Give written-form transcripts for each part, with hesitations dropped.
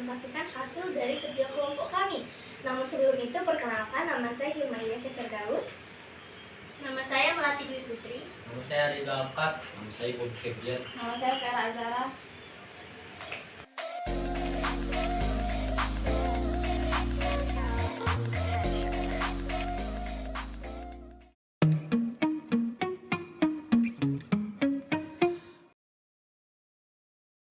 mempresentasikan hasil dari kerja kelompok kami. Namun sebelum itu, perkenalkan, nama saya Hilmaiya Syafirdaus. Nama saya Melati Dwi Putri. Nama saya Ridho Alkat. Nama saya Ibu Febrian. Nama saya Vera Azara.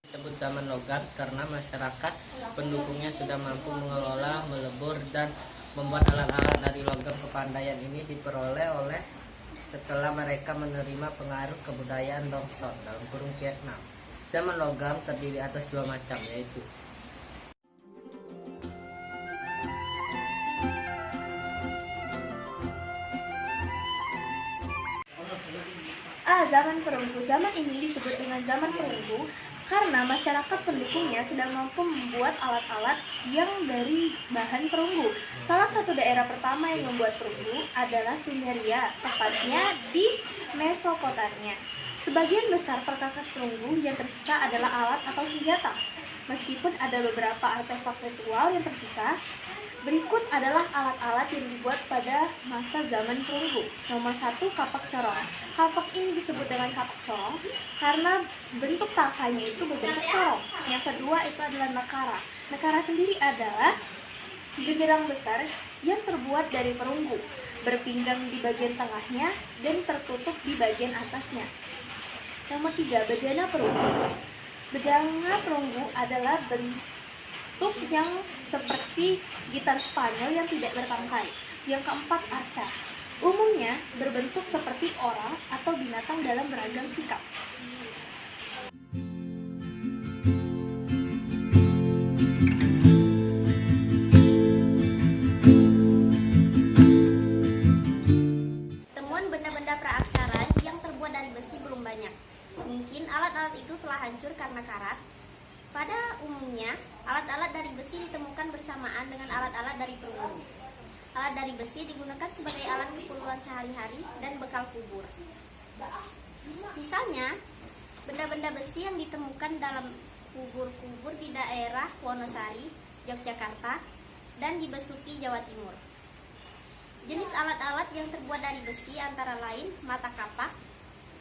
Disebut zaman logam karena masyarakat pendukungnya sudah mampu mengelola, melebur, dan membuat alat-alat dari logam. Kepandaian ini diperoleh setelah mereka menerima pengaruh kebudayaan Dongson (Vietnam). Zaman logam terdiri atas dua macam, yaitu Zaman perunggu. Zaman ini disebut dengan zaman perunggu karena masyarakat pendukungnya sudah mampu membuat alat-alat yang dari bahan perunggu. Salah satu daerah pertama yang membuat perunggu adalah Sumeria, tepatnya di Mesopotamia. Sebagian besar perkakas perunggu yang tersisa adalah alat atau senjata. Meskipun ada beberapa artefak ritual yang tersisa, berikut adalah alat-alat yang dibuat pada masa zaman perunggu. Nomor 1, kapak corong. Kapak ini disebut dengan kapak corong karena bentuk tangkanya itu berbentuk corong. Yang kedua itu adalah nekara. Nekara sendiri adalah genderang besar yang terbuat dari perunggu, berpinggang di bagian tengahnya dan tertutup di bagian atasnya. Nomor 3, bejana perunggu. Bejana perunggu adalah bentuk yang seperti gitar Spanyol yang tidak bertangkai. Yang keempat, arca. Umumnya berbentuk seperti orang atau binatang dalam beragam sikap. Temuan benda-benda praaksara yang terbuat dari besi belum banyak. Mungkin alat-alat itu telah hancur karena karat. Pada umumnya, alat-alat dari besi ditemukan bersamaan dengan alat-alat dari perunggu. Alat dari besi digunakan sebagai alat keperluan sehari-hari dan bekal kubur. Misalnya, benda-benda besi yang ditemukan dalam kubur-kubur di daerah Wonosari, Yogyakarta, dan di Besuki, Jawa Timur. Jenis alat-alat yang terbuat dari besi antara lain mata kapak,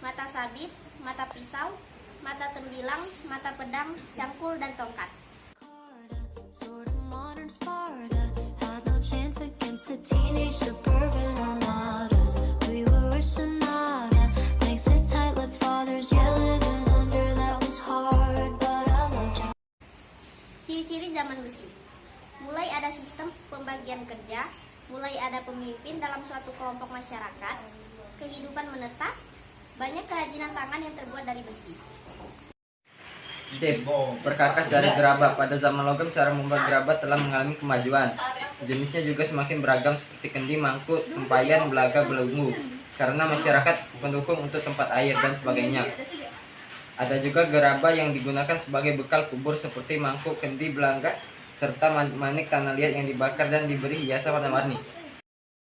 mata sabit, mata pisau, mata tembilang, mata pedang, cangkul, dan tongkat. Ciri-ciri zaman besi. Mulai ada sistem pembagian kerja, mulai ada pemimpin dalam suatu kelompok masyarakat, kehidupan menetap, banyak kerajinan tangan yang terbuat dari besi. C. Perkakas dari gerabah. Pada zaman logam, cara membuat gerabah telah mengalami kemajuan. Jenisnya juga semakin beragam seperti kendi, mangkuk, tempayan, belaga, belenggu, karena masyarakat pendukung untuk tempat air dan sebagainya. Ada juga gerabah yang digunakan sebagai bekal kubur seperti mangkuk, kendi, belaga, serta manik tanah liat yang dibakar dan diberi hiasan warna-warni.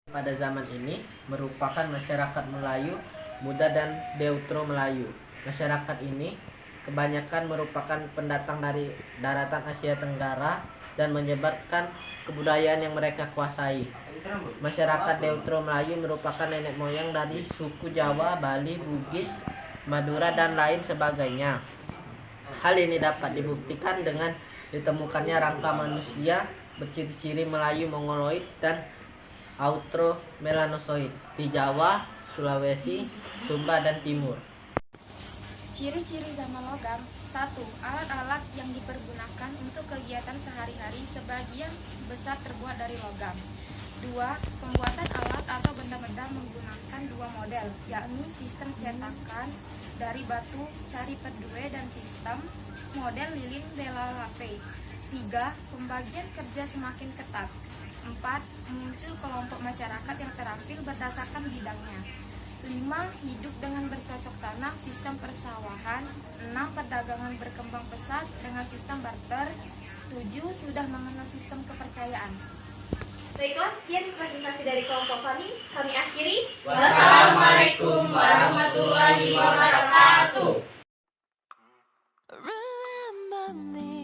pada zaman ini merupakan masyarakat Melayu Muda dan Deutero Melayu. Masyarakat ini kebanyakan merupakan pendatang dari daratan Asia Tenggara dan menyebarkan kebudayaan yang mereka kuasai. Masyarakat Deutero Melayu merupakan nenek moyang dari suku Jawa, Bali, Bugis, Madura, dan lain sebagainya. Hal ini dapat dibuktikan dengan ditemukannya rangka manusia berciri-ciri Melayu Mongoloid dan Austromelanozoid di Jawa, Sulawesi, Sumba, dan Timur. Ciri-ciri zaman logam. 1. Alat-alat yang dipergunakan untuk kegiatan sehari-hari sebagian besar terbuat dari logam. 2. Pembuatan alat atau benda-benda menggunakan dua model, yakni sistem cetakan dari batu cari perdue dan sistem model lilin belalape. 3. Pembagian kerja semakin ketat. 4. Muncul kelompok masyarakat yang terampil berdasarkan bidangnya. 5. Hidup dengan bercocok tanam, sistem persawahan. 6. Perdagangan berkembang pesat dengan sistem barter. 7. Sudah mengenal sistem kepercayaan. Baiklah, sekian presentasi dari kelompok kami. Kami akhiri. Wassalamualaikum warahmatullahi wabarakatuh. Remember me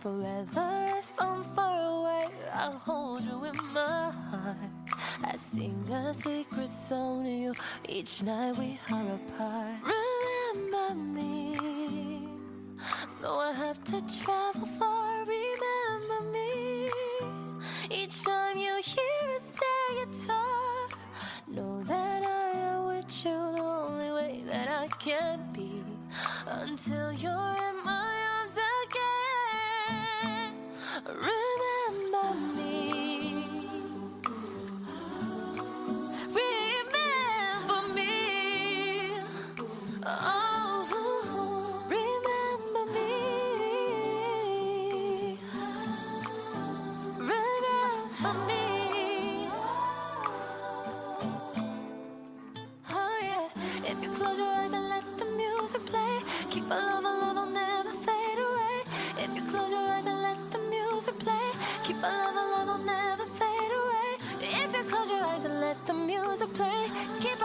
Forever if I'm far away, I'll hold you in my heart. I sing a secret song to you each night we are apart. Remember me, though I have to travel far. Remember me, each time you hear a sad guitar. Know that I am with you the only way that I can be, until you're in my arms again. Remember me, remember me, oh, remember me, remember me, oh yeah. If you close your eyes and let the music play, keep our love will never fade away. If you close your eyes and let the music play, keep our love will never fade away. If you close your eyes and let the music play, keep